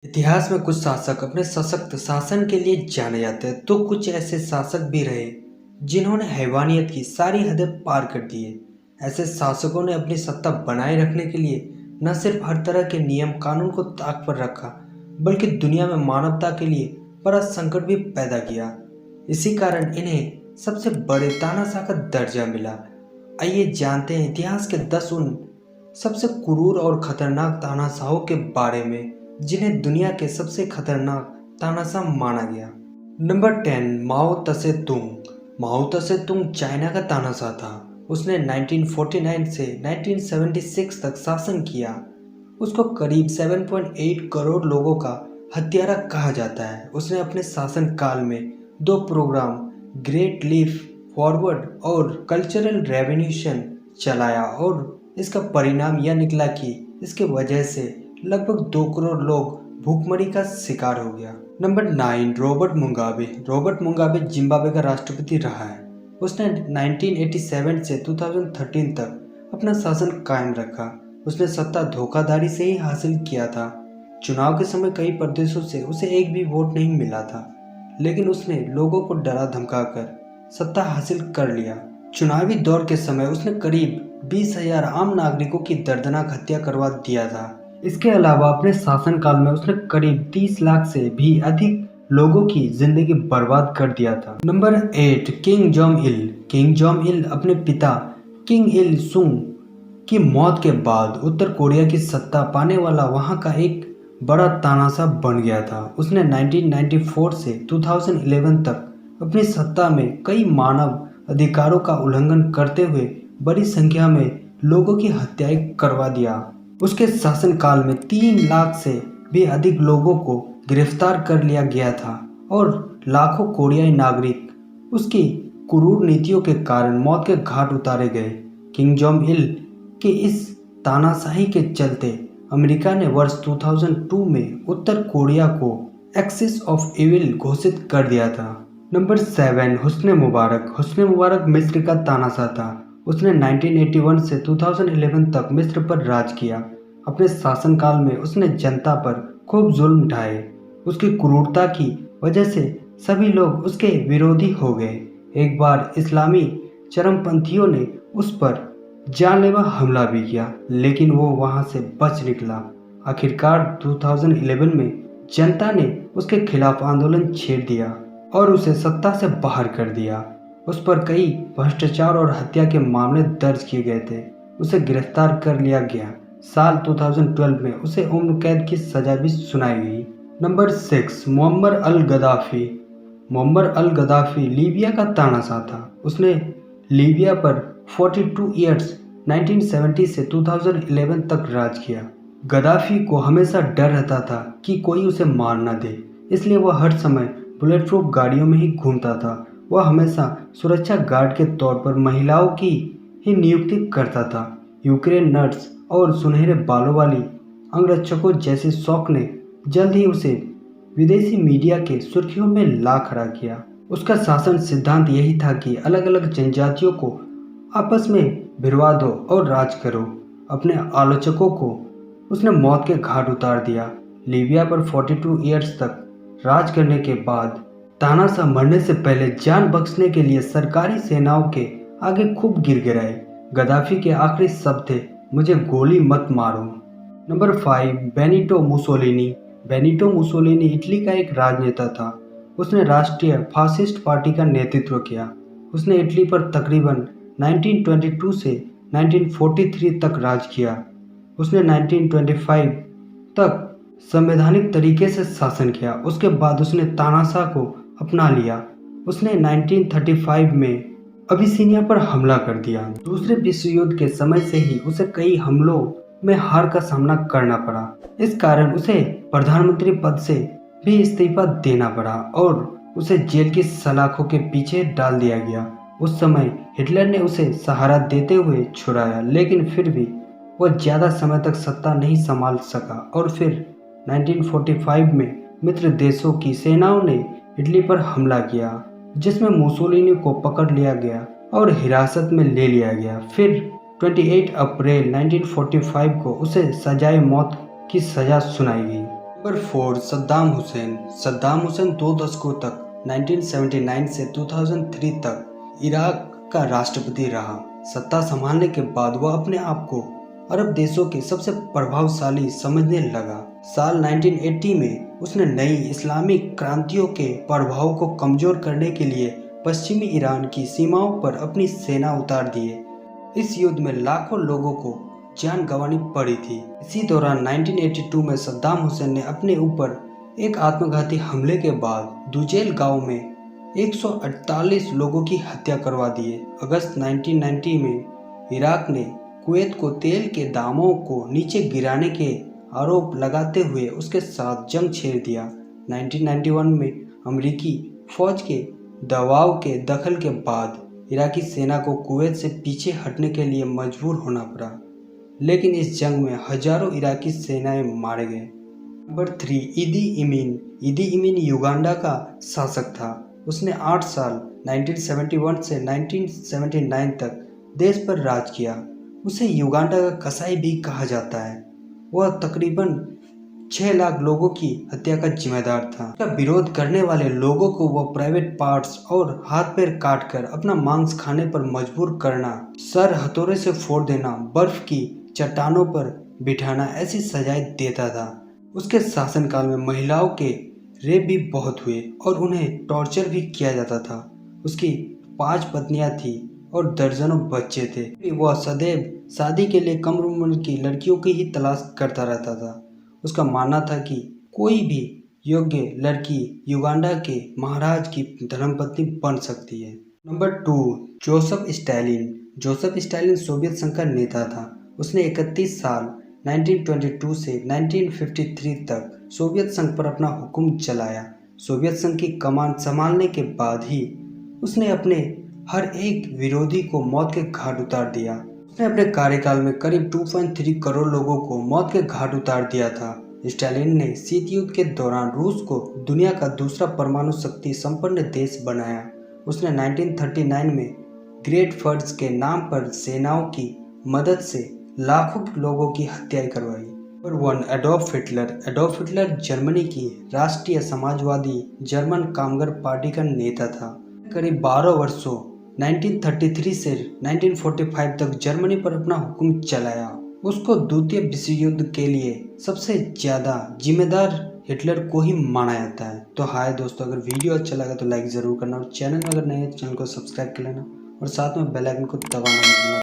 इतिहास में कुछ शासक अपने सशक्त शासन के लिए जाने जाते हैं, तो कुछ ऐसे शासक भी रहे जिन्होंने हैवानियत की सारी हदें पार कर दिए। ऐसे शासकों ने अपनी सत्ता बनाए रखने के लिए न सिर्फ हर तरह के नियम कानून को ताक पर रखा, बल्कि दुनिया में मानवता के लिए बड़ा संकट भी पैदा किया। इसी कारण इन्हें सबसे बड़े तानाशाह का दर्जा मिला। आइए जानते हैं इतिहास के 10 उन सबसे क्रूर और खतरनाक तानाशाहों के बारे में जिन्हें दुनिया के सबसे खतरनाक तानाशाह माना गया। नंबर 10, माओ तसे तुंग। माओ तसे तुंग चाइना का तानाशाह था। उसने 1949 से 1976 तक शासन किया। उसको करीब 7.8 करोड़ लोगों का हत्यारा कहा जाता है। उसने अपने शासन काल में 2 प्रोग्राम, ग्रेट लीप फॉरवर्ड और कल्चरल रेवोल्यूशन चलाया और इसका परिणाम यह निकला कि इसके वजह से लगभग 2 करोड़ लोग भूखमरी का शिकार हो गया। Number 9, Robert Mugabe. Robert Mugabe Zimbabwe का राष्ट्रपति रहा है। उसने 1987 से 2013 तक अपना शासन कायम रखा। उसने सत्ता धोखाधड़ी से ही हासिल किया था। चुनाव के समय कई प्रदेशों से उसे एक भी वोट नहीं मिला था, लेकिन उसने लोगों को डरा धमकाकर सत्ता हासिल कर लिया। चुनावी दौर के समय उसने करीब 20,000 आम नागरिकों की दर्दनाक हत्या करवा दिया था। इसके अलावा अपने शासनकाल में उसने करीब 30 लाख से भी अधिक लोगों की जिंदगी बर्बाद कर दिया था। Number 8, king Jong Il. King Jong Il अपने पिता किंग इल सुंग की मौत के बाद उत्तर कोरिया की सत्ता पाने वाला वहां का एक बड़ा तानाशाह बन गया था। उसने 1994 से 2011 तक अपनी सत्ता में कई मानव अधिकारों का उल्लंघन करते हुए बड़ी संख्या में लोगों की हत्याएं करवा दिया। उसके शासनकाल में 3 लाख से भी अधिक लोगों को गिरफ्तार कर लिया गया था और लाखों कोरियाई नागरिक उसकी क्रूर नीतियों के कारण मौत के घाट उतारे गए। किंग जोंग इल के इस तानाशाही के चलते अमेरिका ने वर्ष 2002 में उत्तर कोरिया को एक्सिस ऑफ इविल घोषित कर दिया था। नंबर 7, हुस्ने मुबारक। हुस्ने मुबारक मिस्र का तानाशाह था। उसने 1981 से 2011 तक मिस्र पर राज किया। अपने शासनकाल में उसने जनता पर खूब जुल्म ढाए। उसकी क्रूरता की वजह से सभी लोग उसके विरोधी हो गए। एक बार इस्लामी चरमपंथियों ने उस पर जानलेवा हमला भी किया, लेकिन वो वहां से बच निकला। आखिरकार 2011 में जनता ने उसके खिलाफ आंदोलन छेड़ दिया और उसे सत्ता से बाहर कर दिया। उस पर कई भ्रष्टाचार और हत्या के मामले दर्ज किए गए थे। उसे गिरफ्तार कर लिया गया। साल 2012 में उसे उम्र कैद की सजा भी सुनाई गई। नंबर 6, मुअम्मर अल गद्दाफी। मुअम्मर अल गद्दाफी लीबिया का तानाशाह था। उसने लीबिया पर 42 ईयर्स 1970 से 2011 तक राज किया। गद्दाफी को हमेशा डर रहता था कि कोई उसे मार न दे, इसलिए वह हर समय बुलेट प्रूफ गाड़ियों में ही घूमता था। वह हमेशा सुरक्षा गार्ड के तौर पर महिलाओं की ही नियुक्ति करता था। यूक्रेन नर्स और सुनहरे बालों वाली अंगरक्षकों जैसे शौक ने जल्द ही उसे विदेशी मीडिया के सुर्खियों में ला खड़ा किया। उसका शासन सिद्धांत यही था कि अलग अलग जनजातियों को आपस में भिड़वा दो और राज करो। अपने आलोचकों को उसने मौत के घाट उतार दिया। लीबिया पर 42 ईयर्स तक राज करने के बाद तानाशाह मरने से पहले जान बख्शने के लिए सरकारी सेनाओं के आगे खूब गिड़गिड़ाए। गद्दाफी के आखिरी शब्द थे, मुझे गोली मत मारो। Number 5, Benito Mussolini. Benito Mussolini Italy का एक राजनेता था। उसने राष्ट्रीय फासिस्ट पार्टी का नेतृत्व किया। उसने इटली पर तकरीबन 1922 से 1943 तक राज किया। उसने 1925 तक संवैधानिक तरीके से शासन किया। उसके बाद उसने तानाशाह को अपना लिया। उसने 1935 में अबिसिनिया पर हमला कर दिया। दूसरे विश्व युद्ध के समय से ही उसे कई हमलों में हार का सामना करना पड़ा। इस कारण उसे प्रधानमंत्री पद से भी इस्तीफा देना पड़ा और उसे जेल की सलाखों के पीछे डाल दिया गया। उस समय हिटलर ने उसे सहारा देते हुए छुड़ाया, लेकिन फिर भी वह ज़्यादा समय तक सत्ता नहीं संभाल सका और फिर 1945 में मित्र देशों की सेनाओं ने इटली पर हमला किया, जिसमें मुसोलिनी को पकड़ लिया गया और हिरासत में ले लिया गया। फिर 28 अप्रैल 1945 को उसे सजाए मौत की सजा सुनाई गई। नंबर 4 सद्दाम हुसैन। सद्दाम हुसैन 2 दशकों तक 1979 से 2003 तक इराक का राष्ट्रपति रहा। सत्ता संभालने के बाद वह अपने आप को अरब देशों के सबसे प्रभावशाली समझने लगा। साल 1980 में उसने नई इस्लामिक क्रांतियों के प्रभाव को कमजोर करने के लिए पश्चिमी ईरान की सीमाओं पर अपनी सेना उतार दिए। इस युद्ध में लाखों लोगों को जान गंवानी पड़ी थी। इसी दौरान 1982 में सद्दाम हुसैन ने अपने ऊपर एक आत्मघाती हमले के बाद दुजैल गांव में 148 लोगों की हत्या करवा दी। अगस्त 1990 में इराक ने कुवैत को तेल के दामों को नीचे गिराने के आरोप लगाते हुए उसके साथ जंग छेड़ दिया। 1991 में अमेरिकी फौज के दबाव के दखल के बाद इराकी सेना को कुवैत से पीछे हटने के लिए मजबूर होना पड़ा, लेकिन इस जंग में हजारों इराकी सेनाएं मारे गए। नंबर 3 ईदी इमीन। ईदी इमीन युगांडा का शासक था। उसने 8 साल 1971 से 1979 तक देश पर राज किया। उसे युगांडा का कसाई भी कहा जाता है। वह तकरीबन 6 लाख लोगों की हत्या का जिम्मेदार था। उसका विरोध करने वाले लोगों को वह प्राइवेट पार्ट्स और हाथ पैर काटकर अपना मांस खाने पर मजबूर करना, सर हथौड़े से फोड़ देना, बर्फ की चट्टानों पर बिठाना ऐसी सजाएं देता था। उसके शासनकाल में महिलाओं के रेप भी बहुत हुए और उन्हें टॉर्चर भी किया जाता था। उसकी 5 पत्नियां थी और दर्जनों बच्चे थे। वह सदैव शादी के लिए कम उम्र की लड़कियों की ही तलाश करता रहता था। उसका मानना था कि कोई भी योग्य लड़की युगांडा के महाराज की धर्मपत्नी बन सकती है। Number 2 Joseph Stalin. Joseph Stalin Soviet संघ का नेता था। उसने 31 साल 1922 से 1953 तक सोवियत संघ पर अपना हुक्म चलाया। सोवियत संघ की कमान संभालने के बाद ही उसने अपने हर एक विरोधी को मौत के घाट उतार दिया। उसने अपने कार्यकाल में करीब 2.3 करोड़ लोगों को मौत के घाट उतार दिया था। स्टालिन ने शीत युद्ध के दौरान रूस को दुनिया का दूसरा परमाणु शक्ति संपन्न देश बनाया। उसने 1939 में ग्रेट फर्ज के नाम पर सेनाओं की मदद से लाखों लोगों की हत्या करवाई। Number 1 Adolf Hitler. Adolf Hitler Germany की राष्ट्रीय समाजवादी जर्मन कामगार पार्टी का नेता था। करीब 12 वर्षों 1933 से 1945 तक जर्मनी पर अपना हुक्म चलाया। उसको द्वितीय विश्व युद्ध के लिए सबसे ज्यादा जिम्मेदार हिटलर को ही माना जाता है। तो हाय दोस्तों, अगर वीडियो अच्छा लगा तो लाइक ज़रूर करना और चैनल में अगर नए हैं तो चैनल को सब्सक्राइब कर लेना और साथ में बेल आइकन को दबाना मत भूलना।